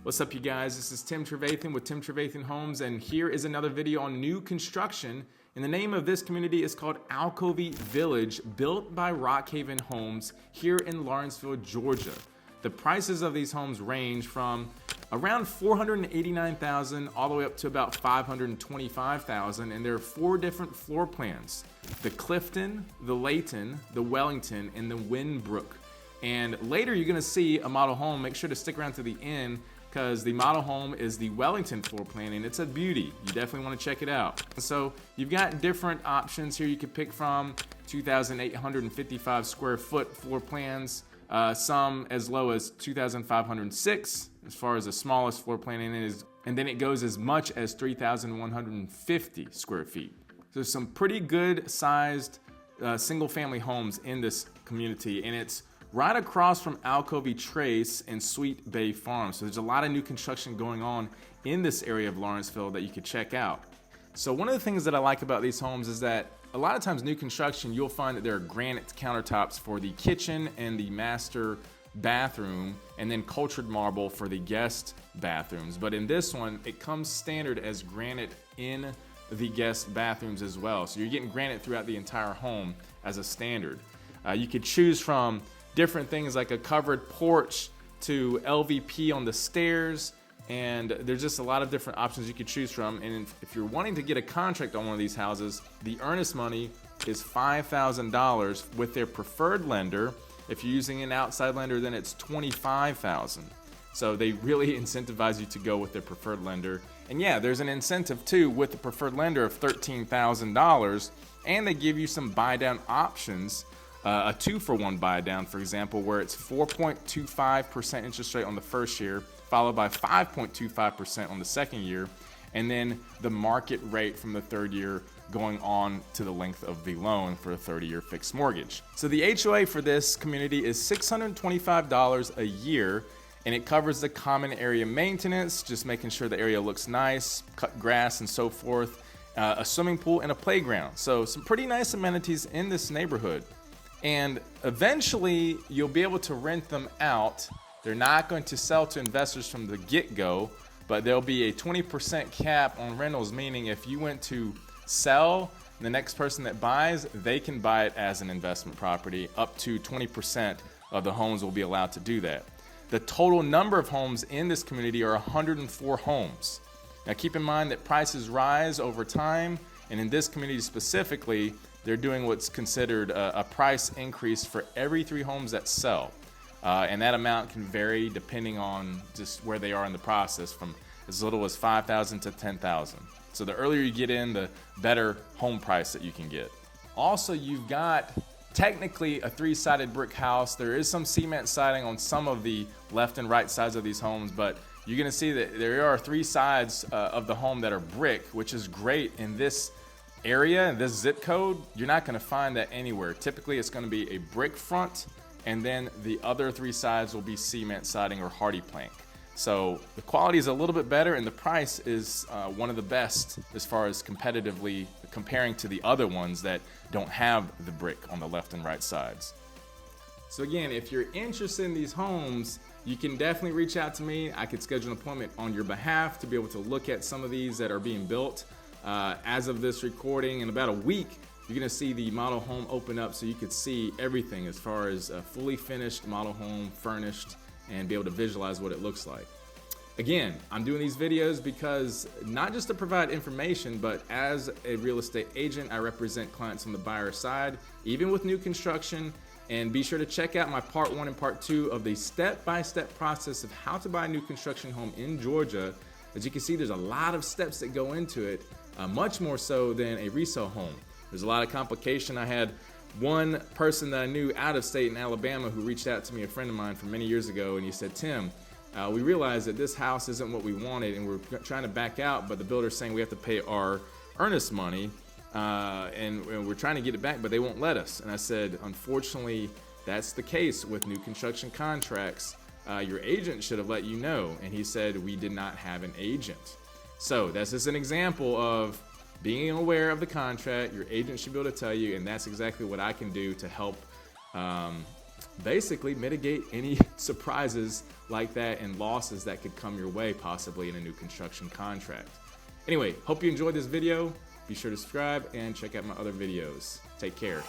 What's up, you guys? This is Tim Trevathan with Tim Trevathan Homes, and here is another video on new construction. And the name of this community is called Alcovy Village, built by Rockhaven Homes here in Lawrenceville, Georgia. The prices of these homes range from around $489,000 all the way up to about $525,000, and there are 4 different floor plans: the Clifton, the Layton, the Wellington, and the Winbrook. And later you're gonna see a model home. Make sure to stick around to the end, because the model home is the Wellington floor plan, and it's a beauty. You definitely want to check it out. So you've got different options here you can pick from: 2,855 square foot floor plans, some as low as 2,506 as far as the smallest floor plan is, and then it goes as much as 3,150 square feet. So there's some pretty good sized single family homes in this community, and it's right across from Alcovy Trace and Sweet Bay Farm. So there's a lot of new construction going on in this area of Lawrenceville that you could check out. So one of the things that I like about these homes is that a lot of times new construction, you'll find that there are granite countertops for the kitchen and the master bathroom, and then cultured marble for the guest bathrooms. But in this one, it comes standard as granite in the guest bathrooms as well. So you're getting granite throughout the entire home as a standard. You could choose from different things like a covered porch to LVP on the stairs, and there's just a lot of different options you could choose from. And if you're wanting to get a contract on one of these houses, the earnest money is $5,000 with their preferred lender. If you're using an outside lender, then it's $25,000. So they really incentivize you to go with their preferred lender. And yeah, there's an incentive too with the preferred lender of $13,000, and they give you some buy down options. A 2-for-1 buy down, for example, where it's 4.25% interest rate on the first year, followed by 5.25% on the second year, and then the market rate from the third year going on to the length of the loan for a 30-year fixed mortgage. So the HOA for this community is $625 a year, and it covers the common area maintenance, just making sure the area looks nice, cut grass and so forth, a swimming pool and a playground. So some pretty nice amenities in this neighborhood. And eventually you'll be able to rent them out. They're not going to sell to investors from the get-go, but there'll be a 20% cap on rentals, meaning if you went to sell, the next person that buys, they can buy it as an investment property. Up to 20% of the homes will be allowed to do that. The total number of homes in this community are 104 homes. Now keep in mind that prices rise over time, and in this community specifically, they're doing what's considered a price increase for every 3 homes that sell. And that amount can vary depending on just where they are in the process, from as little as $5,000 to $10,000. So the earlier you get in, the better home price that you can get. Also, you've got technically a 3-sided brick house. There is some cement siding on some of the left and right sides of these homes, but you're gonna see that there are 3 sides of the home that are brick, which is great in this area, in this zip code. You're not going to find that anywhere. Typically it's going to be a brick front, and then the other 3 sides will be cement siding or hardy plank. So the quality is a little bit better, and the price is one of the best as far as competitively comparing to the other ones that don't have the brick on the left and right sides. So again, if you're interested in these homes, you can definitely reach out to me. I could schedule an appointment on your behalf to be able to look at some of these that are being built. As of this recording, in about a week, you're gonna see the model home open up, so you could see everything as far as a fully finished model home, furnished, and be able to visualize what it looks like. Again, I'm doing these videos because not just to provide information, but as a real estate agent, I represent clients on the buyer side, even with new construction. And be sure to check out my part 1 and part 2 of the step-by-step process of how to buy a new construction home in Georgia. As you can see, there's a lot of steps that go into it. Much more so than a resale home. There's a lot of complication. I had one person that I knew out of state in Alabama who reached out to me, a friend of mine from many years ago, and he said, Tim, we realized that this house isn't what we wanted, and we're trying to back out, but the builder's saying we have to pay our earnest money, and we're trying to get it back, but they won't let us. And I said, unfortunately, that's the case with new construction contracts. Your agent should have let you know. And he said, we did not have an agent. So that's just an example of being aware of the contract. Your agent should be able to tell you, and that's exactly what I can do to help basically mitigate any surprises like that and losses that could come your way possibly in a new construction contract. Anyway, hope you enjoyed this video. Be sure to subscribe and check out my other videos. Take care.